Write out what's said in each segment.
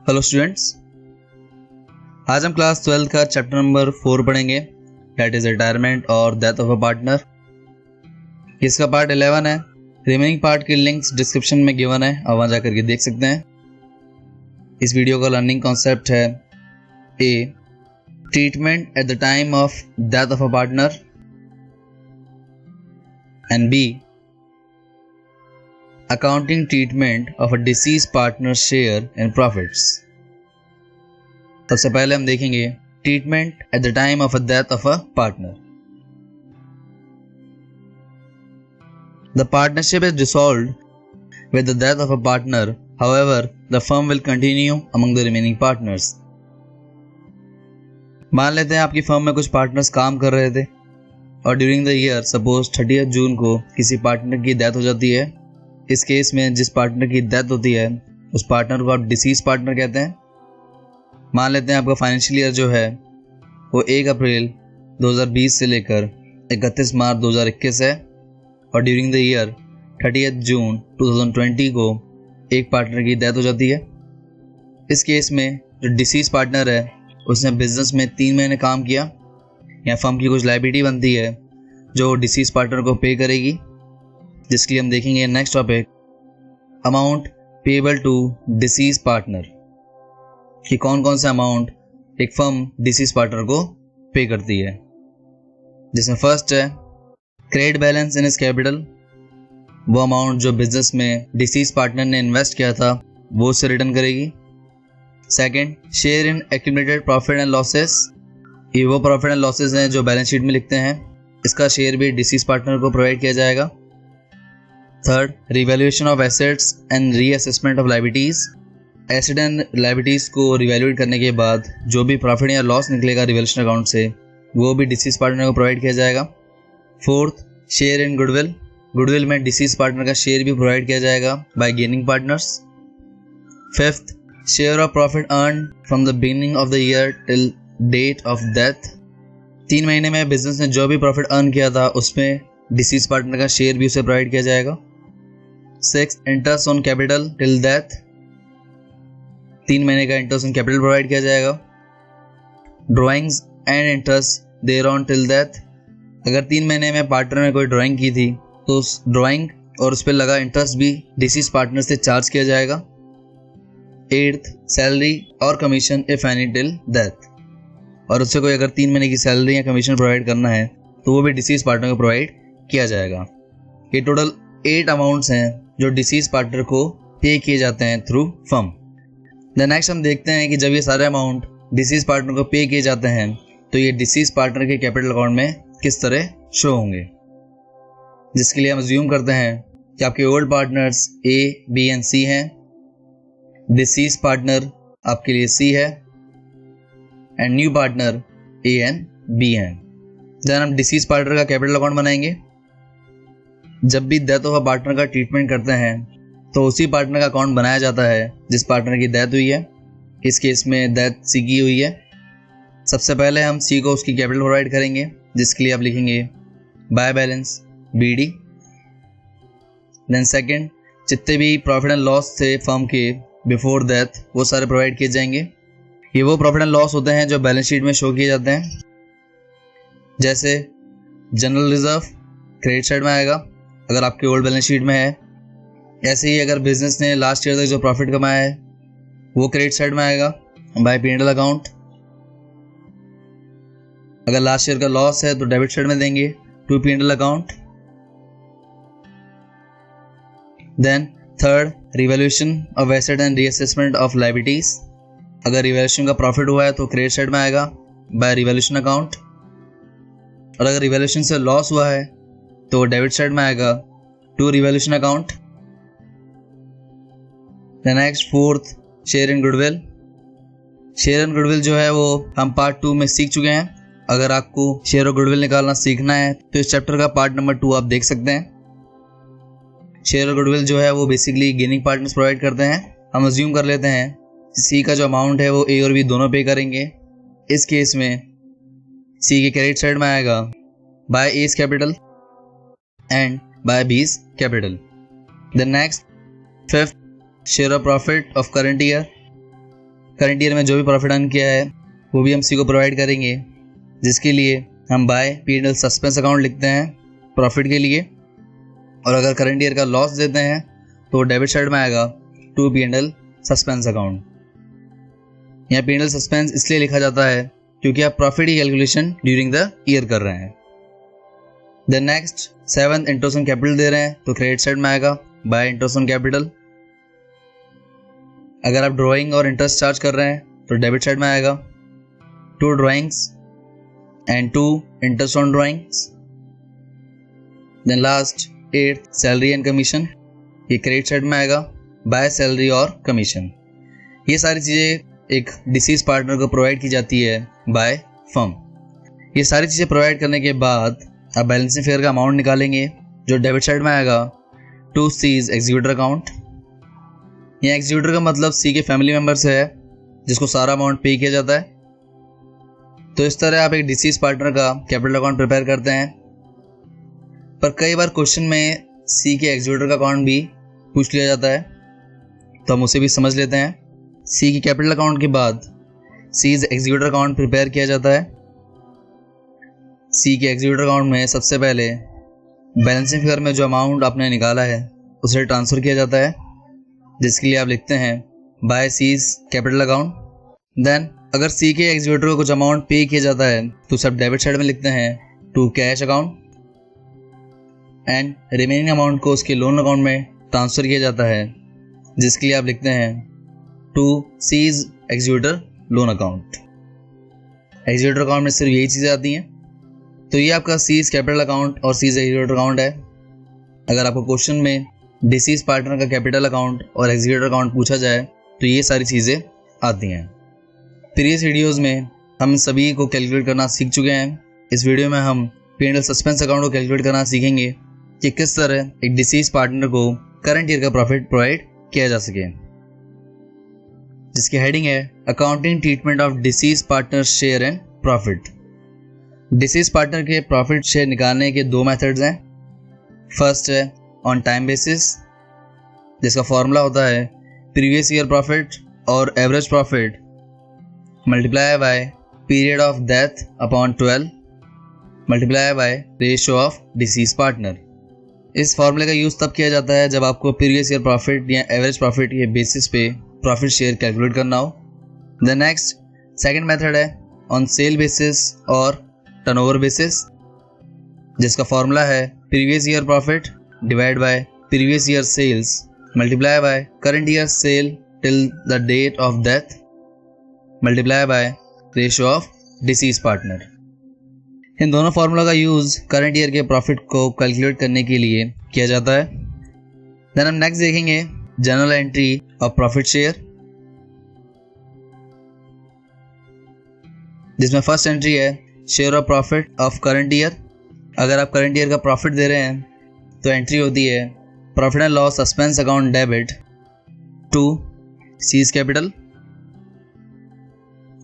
Hello students, आज हम class 12 का चैप्टर नंबर 4 पढ़ेंगे, दैट इज रिटायरमेंट और डेथ ऑफ अ पार्टनर। इसका पार्ट 11 है। रिमेनिंग पार्ट के लिंक्स डिस्क्रिप्शन में गिवन है, आप वहाँ जाकर के देख सकते हैं। इस वीडियो का लर्निंग कॉन्सेप्ट है A treatment at the time of death of a partner and B accounting treatment of a deceased partner's share in profits। सबसे पहले हम देखेंगे treatment at the time of a death of a partner. The partnership is dissolved with the death of a partner, however, the firm will continue among the remaining partners। मान लेते हैं आपकी firm में कुछ पार्टनर्स काम कर रहे थे और ड्यूरिंग द ईयर सपोज 30 जून को किसी पार्टनर की डेथ हो जाती है। इस केस में जिस पार्टनर की डेथ होती है उस पार्टनर को आप डिसीज पार्टनर कहते हैं। मान लेते हैं आपका फाइनेंशियल ईयर जो है वो 1 अप्रैल 2020 से लेकर 31 मार्च 2021 है और ड्यूरिंग द ईयर 30 जून 2020 को एक पार्टनर की डेथ हो जाती है। इस केस में जो डिसीज पार्टनर है उसने बिजनेस में 3 महीने काम किया या फर्म की कुछ लायबिलिटी बनती है जो डिसीज पार्टनर को पे करेगी, जिसके लिए हम देखेंगे next topic amount payable to deceased partner, कि कौन कौन सा अमाउंट एक फर्म डिसीज पार्टनर को पे करती है। जिसमें फर्स्ट है credit balance in his capital, वो अमाउंट जो बिजनेस में डिसीज पार्टनर ने इन्वेस्ट किया था वो उससे रिटर्न करेगी। Second share in accumulated profit and losses, ये वो प्रॉफिट एंड लॉसेस हैं जो बैलेंस शीट में लिखते हैं, इसका शेयर भी डिसीज पार्टनर को प्रोवाइड किया जाएगा। Third revaluation of assets and reassessment of liabilities, asset and liabilities को रिवैल्यूएट करने के बाद जो भी प्रॉफिट या लॉस निकलेगा रिवैल्यूएशन अकाउंट से वो भी डिसीज पार्टनर को प्रोवाइड किया जाएगा। Fourth share in goodwill, goodwill में डिसीज पार्टनर का शेयर भी प्रोवाइड किया जाएगा by gaining partners. Fifth share of profit earn from the beginning of the year till date of death, 3 महीने में बिजनेस ने जो भी प्रॉफिट अर्न किया था उसमें डिसीज पार्टनर का शेयर भी उसे प्रोवाइड किया जाएगा। 6 interest on capital till death, 3 महीने का इंटरेस्ट ऑन कैपिटल प्रोवाइड किया जाएगा। Drawings and interest there on till death, अगर 3 महीने में पार्टनर ने कोई ड्राइंग की थी तो उस ड्राइंग और उस पर लगा इंटरेस्ट भी डिसीज पार्टनर से चार्ज किया जाएगा। 8th सैलरी और commission if any till death, और उससे कोई अगर 3 महीने की सैलरी या कमीशन प्रोवाइड करना है तो वो भी डिसीज पार्टनर को प्रोवाइड किया जाएगा। ये टोटल 8 अमाउंट्स हैं जो डिसीज पार्टनर को पे किए जाते हैं थ्रू फर्म। देन नेक्स्ट हम देखते हैं कि जब ये सारे अमाउंट डिसीज पार्टनर को पे किए जाते हैं तो ये डिसीज पार्टनर के कैपिटल अकाउंट में किस तरह शो होंगे, जिसके लिए हम अज्यूम करते हैं कि आपके old partners A B and C हैं, डिसीज पार्टनर आपके लिए सी है and new partner A and B हैं। देन हम डिसीज पार्टनर का कैपिटल अकाउंट बनाएंगे। जब भी डेथ ऑफ अ पार्टनर का ट्रीटमेंट करते हैं तो उसी पार्टनर का अकाउंट बनाया जाता है जिस पार्टनर की डेथ हुई है। इस केस में डेथ सी की हुई है। सबसे पहले हम सी को उसकी कैपिटल प्रोवाइड करेंगे, जिसके लिए आप लिखेंगे by balance B D. Then second जितने भी प्रॉफिट एंड लॉस थे फर्म के बिफोर डेथ वो सारे प्रोवाइड किए जाएंगे। ये वो प्रॉफिट एंड लॉस होते हैं जो बैलेंस शीट में शो किए जाते हैं, जैसे जनरल रिजर्व क्रेडिट साइड में आएगा अगर आपके ओल्ड बैलेंस शीट में है। ऐसे ही अगर बिजनेस ने लास्ट ईयर तक जो प्रॉफिट कमाया है वो क्रेडिट साइड में आएगा बाय P&L अकाउंट। अगर लास्ट ईयर का लॉस है तो डेबिट साइड में देंगे to P&L account. Then third revaluation of asset and reassessment of liabilities, अगर रिवैल्यूएशन का प्रॉफिट हुआ है तो क्रेडिट साइड में आएगा बाय रिवैल्यूएशन अकाउंट, और अगर रिवैल्यूएशन से लॉस हुआ है तो डेबिट साइड में आएगा to revaluation account. Next fourth share in goodwill, share in goodwill जो है वो हम पार्ट 2 में सीख चुके हैं। अगर आपको शेयर और गुडविल निकालना सीखना है तो इस चैप्टर का पार्ट नंबर 2 आप देख सकते हैं। शेयर और गुडविल जो है वो बेसिकली गेनिंग पार्टनर्स प्रोवाइड करते हैं। हम अज्यूम कर लेते हैं सी का जो अमाउंट है वो ए और बी दोनों पे करेंगे। इस केस में सी के क्रेडिट साइड में आएगा by A's capital and by B's capital. Then next fifth share of profit of current year, current year में जो भी प्रॉफिट अर्न किया है वो भी हम सी को प्रोवाइड करेंगे, जिसके लिए हम बाय P&L सस्पेंस अकाउंट लिखते हैं प्रॉफिट के लिए। और अगर करंट ईयर का लॉस देते हैं तो डेबिट साइड में आएगा टू P&L सस्पेंस अकाउंट। यहाँ P&L सस्पेंस इसलिए लिखा जाता है क्योंकि आप प्रॉफिट की कैलकुलेशन ड्यूरिंग द ईयर कर रहे हैं। Then next 7th interest on capital दे रहे हैं तो क्रेडिट साइड में आएगा बाय इंटरेस्ट ऑन कैपिटल। अगर आप ड्राइंग और इंटरेस्ट चार्ज कर रहे हैं तो डेबिट साइड में आएगा 2 drawings and 2 interest on drawings. Then last 8th salary and commission, ये क्रेडिट साइड में आएगा बाय सैलरी और कमीशन। ये सारी चीज़ें एक डिसीज पार्टनर को प्रोवाइड की जाती है बाय फर्म। ये सारी चीज़ें प्रोवाइड करने के बाद आप बैलेंसिंग फिगर का अमाउंट निकालेंगे जो डेबिट साइड में आएगा टू सीज एग्जीक्यूटर अकाउंट। यहाँ एग्जीक्यूटर का मतलब सी के फैमिली मेम्बर से है जिसको सारा अमाउंट पे किया जाता है। तो इस तरह आप एक डिसीज पार्टनर का कैपिटल अकाउंट प्रिपेयर करते हैं। पर कई बार क्वेश्चन में सी के एग्जीक्यूटर का अकाउंट भी पूछ लिया जाता है, तो हम उसे भी समझ लेते हैं। सी की कैपिटल अकाउंट के बाद सीज एग्जीक्यूटर अकाउंट प्रिपेयर किया जाता है। सी के एग्जीक्यूटर अकाउंट में सबसे पहले बैलेंसिंग फिगर में जो अमाउंट आपने निकाला है उसे ट्रांसफ़र किया जाता है, जिसके लिए आप लिखते हैं by C's capital account. Then अगर सी के एग्जीक्यूटर को कुछ अमाउंट पे किया जाता है तो सब डेबिट साइड में लिखते हैं to cash account and remaining amount को उसके लोन अकाउंट में ट्रांसफ़र किया जाता है, जिसके लिए आप लिखते हैं to C's executor loan account. Executor account में सिर्फ यही चीज़ें आती हैं। तो ये आपका सीज कैपिटल अकाउंट और सीज एग्जीक्यूटर अकाउंट है। अगर आपको क्वेश्चन में डिसीज पार्टनर का कैपिटल अकाउंट और एग्जीक्यूटर अकाउंट पूछा जाए तो ये सारी चीज़ें आती हैं। प्रीवियस वीडियोज़ में हम सभी को कैलकुलेट करना सीख चुके हैं। इस वीडियो में हम P&L सस्पेंस अकाउंट को कैलकुलेट करना सीखेंगे कि किस तरह एक डिसीज पार्टनर को करंट ईयर का प्रॉफिट प्रोवाइड किया जा सके, जिसकी हेडिंग है accounting treatment of deceased partner share and profit. Disease partner के प्रॉफिट शेयर निकालने के 2 मेथड्स हैं। फर्स्ट है ऑन टाइम बेसिस, जिसका फॉर्मूला होता है प्रीवियस ईयर प्रॉफिट और average profit multiply by period of death upon 12 multiply by ratio of deceased partner. इस फॉर्मूले का यूज़ तब किया जाता है जब आपको प्रीवियस ईयर प्रॉफिट या एवरेज प्रॉफिट के बेसिस पे प्रॉफिट शेयर कैलकुलेट करना हो। द नेक्स्ट सेकेंड मेथड है ऑन सेल बेसिस और टर्नओवर बेसिस, जिसका फॉर्मूला है previous year profit divide by previous year sales multiply by current year sale till the date of death multiply by ratio of deceased partner. इन दोनों formula का use current year के profit को calculate करने के लिए किया जाता है। देन हम नेक्स्ट देखेंगे journal entry of profit share, जिसमें फर्स्ट एंट्री है share of profit of current year. अगर आप करंट ईयर का प्रॉफिट दे रहे हैं तो एंट्री होती है profit and loss suspense account debit to C's capital.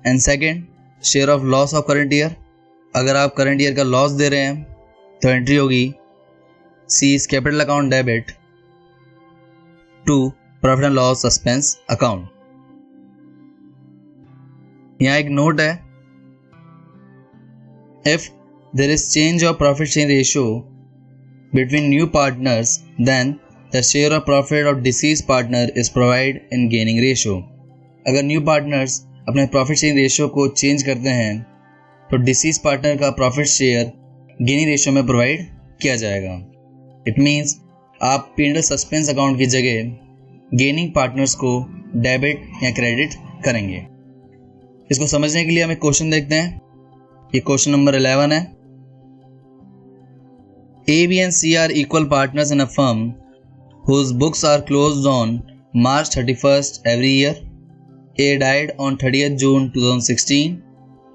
And second share of loss of current year. अगर आप करंट ईयर का लॉस दे रहे हैं तो एंट्री होगी C's capital account debit to profit and loss suspense account. यहाँ एक नोट है, if there is change of profit sharing ratio between new partners, then the share of profit of deceased partner is provided in gaining ratio। अगर new partners अपने profit sharing ratio को change करते हैं तो disease partner का profit share gaining ratio में provide किया जाएगा। इट मीन्स आप P&L सस्पेंस अकाउंट की जगह गेनिंग पार्टनर्स को डेबिट या क्रेडिट करेंगे। इसको समझने के लिए हम एक क्वेश्चन देखते हैं। ये क्वेश्चन नंबर 11 है। A, B and C are equal partners in a firm whose books are closed on March 31st every year. A died on 30th June 2016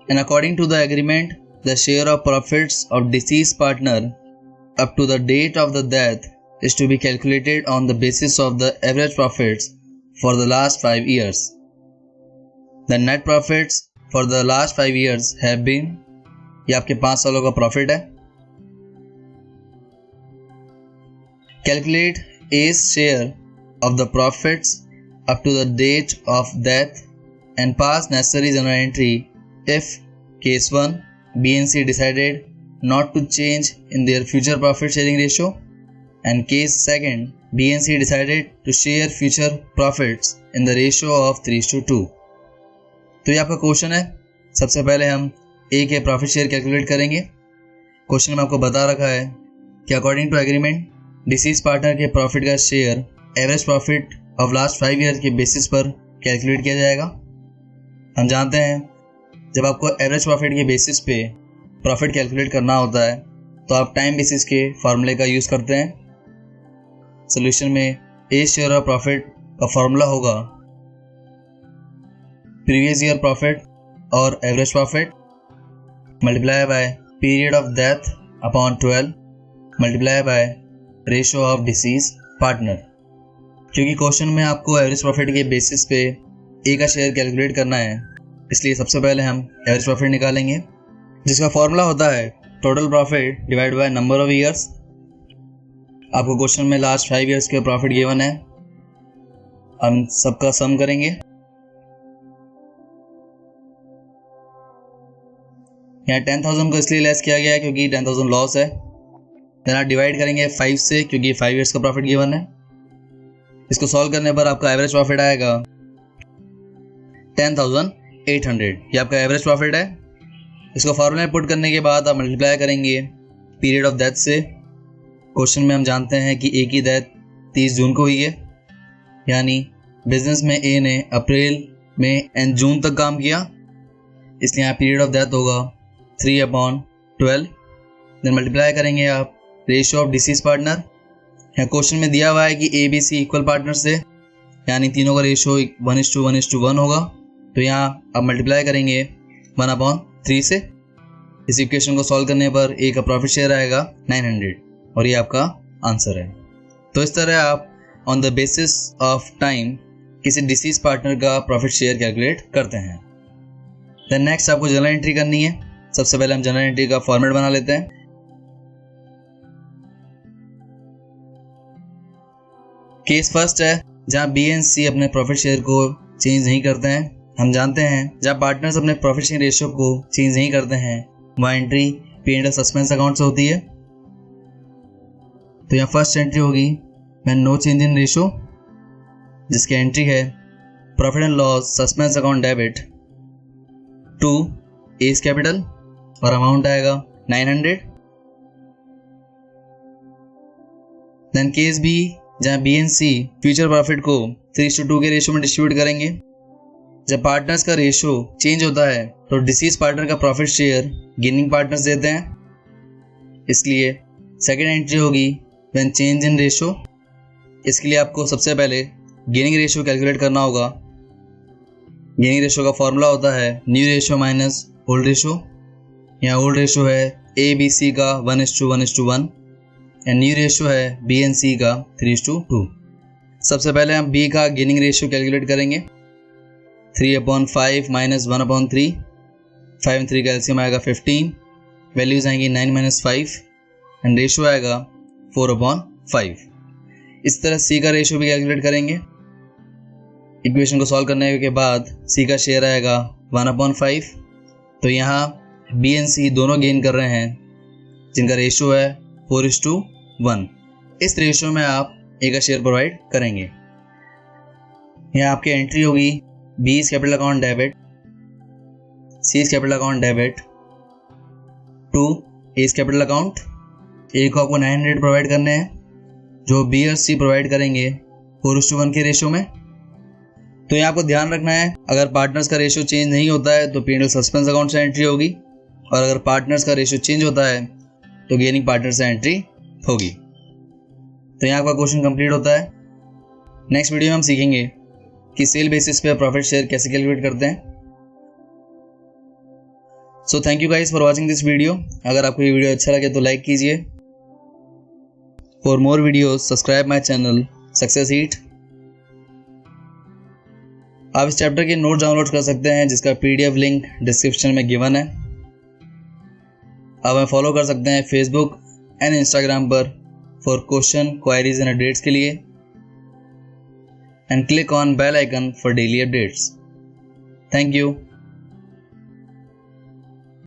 and according to the agreement, the share of profits of deceased partner up to the date of the death is to be calculated on the basis of the average profits for the last 5 years. The net profits for the last 5 years have been, ये आपके 5 सालों का profit है। Calculate A's share of the profits up to the date of death and pass necessary journal entry if case 1 B and C decided not to change in their future profit sharing ratio and case 2 B and C decided to share future profits in the ratio of 3:2। तो ये आपका question है। सबसे पहले हम A के profit share calculate करेंगे। Question में आपको बता रखा है कि according to agreement deceased partner के प्रॉफिट का share average profit of last 5 year के बेसिस पर कैलकुलेट किया जाएगा। हम जानते हैं जब आपको एवरेज प्रॉफिट के बेसिस पे प्रॉफिट कैलकुलेट करना होता है तो आप टाइम बेसिस के फॉर्मूले का यूज़ करते हैं। सोल्यूशन में ए शेयर ऑफ प्रॉफिट का फॉर्मूला होगा प्रीवियस ईयर प्रॉफिट और average profit multiply by period of death upon 12 multiply by ratio of deceased partner. क्योंकि क्वेश्चन में आपको एवरेज प्रॉफिट के बेसिस पे ए का शेयर कैलकुलेट करना है, इसलिए सबसे पहले हम एवरेज प्रॉफिट निकालेंगे जिसका फॉर्मूला होता है total profit divide by number of years. आपको क्वेश्चन में लास्ट 5 ईयर्स के प्रॉफिट गिवन है, हम सबका सम करेंगे। यहाँ 10,000 को इसलिए लेस किया गया है क्योंकि 10,000 लॉस है। देन आप डिवाइड करेंगे 5 से क्योंकि 5 ईयर्स का प्रॉफिट गिवन है। इसको सॉल्व करने पर आपका एवरेज प्रॉफिट आएगा 10,800। ये आपका एवरेज प्रॉफिट है। इसको फॉर्मूला में पुट करने के बाद आप मल्टीप्लाई करेंगे पीरियड ऑफ डेथ से। क्वेश्चन में हम जानते हैं कि ए की डेथ 30 जून को हुई है, यानी बिजनेस में ए ने अप्रैल मई एंड जून तक काम किया, इसलिए यहाँ पीरियड ऑफ डेथ होगा 3/12। देन मल्टीप्लाई करेंगे आप रेशियो ऑफ डिसीज पार्टनर। यहाँ क्वेश्चन में दिया हुआ है कि A B C equal partners है, यानी तीनों का रेशियो 1:1:1 होगा। तो यहाँ आप मल्टीप्लाई करेंगे 1/3 से। इस इक्वेशन को सॉल्व करने पर ए का प्रॉफिट शेयर आएगा 900 और ये आपका आंसर है। तो इस तरह आप on the basis of time किसी डिसीज पार्टनर का प्रॉफिट शेयर कैलकुलेट करते हैं। देन नेक्स्ट आपको जर्नल एंट्री करनी है। सबसे पहले हम जर्नल एंट्री का फॉर्मेट बना लेते हैं। केस फर्स्ट है जहां बी एंड सी अपने प्रॉफिट शेयर को चेंज नहीं करते हैं। हम जानते हैं जहां पार्टनर्स अपने प्रॉफिट शेयर रेशियो को चेंज नहीं करते हैं वह एंट्री P&L सस्पेंस अकाउंट से होती है। तो यहाँ फर्स्ट एंट्री होगी when no change in ratio, जिसकी एंट्री है profit and loss suspense account debit to A's capital और अमाउंट आएगा 900। देन केस बी जहां B and C future profit को 3:2 के रेशियो में डिस्ट्रीब्यूट करेंगे। जब पार्टनर्स का रेशियो चेंज होता है तो डिसीज पार्टनर का प्रॉफिट शेयर गेनिंग पार्टनर्स देते हैं, इसलिए सेकेंड एंट्री होगी व्हेन चेंज इन रेशियो। इसके लिए आपको सबसे पहले गेनिंग रेशियो कैलकुलेट करना होगा। गेनिंग रेशियो का फॉर्मूला होता है new ratio minus old ratio. यहाँ ओल्ड रेशियो है ए बी सी का 1:1:1 एंड न्यू रेशियो है बी एंड सी का 3:2। सबसे पहले हम बी का गेनिंग रेशियो कैलकुलेट करेंगे। 3/5 माइनस 1/3, 5 और 3 का एलसीएम आएगा 15, वैल्यूज आएंगी 9 - 5 एंड रेशियो आएगा 4/5। इस तरह सी का रेशियो भी कैलकुलेट करेंगे। इक्वेशन को सॉल्व करने के बाद सी का शेयर आएगा 1/5। तो यहाँ बी एंड सी दोनों गेन कर रहे हैं जिनका रेशियो है 4:1। इस रेशियो में आप ए का शेयर प्रोवाइड करेंगे। यहाँ आपकी एंट्री होगी B is capital account debit, C is capital account debit to A is capital account. A को आपको 900 प्रोवाइड करने हैं जो बी और सी प्रोवाइड करेंगे 4:1 के रेशियो में। तो यहाँ आपको ध्यान रखना है अगर पार्टनर्स का रेशियो चेंज नहीं होता है तो P&L सस्पेंस अकाउंट से एंट्री होगी, और अगर पार्टनर्स का रेशियो चेंज होता है तो गेनिंग पार्टनर से एंट्री होगी। तो यहाँ आपका क्वेश्चन कंप्लीट होता है। नेक्स्ट वीडियो में हम सीखेंगे कि सेल बेसिस पे प्रॉफिट शेयर कैसे कैलकुलेट करते हैं। So thank you guys for watching this video. अगर आपको ये वीडियो अच्छा लगे तो लाइक कीजिए। For more videos subscribe my channel success heat. आप इस चैप्टर के नोट डाउनलोड कर सकते हैं जिसका PDF लिंक डिस्क्रिप्शन में गिवन है। आप हमें फॉलो कर सकते हैं फेसबुक एंड इंस्टाग्राम पर for question queries and updates के लिए, and click on bell icon for daily updates. Thank you.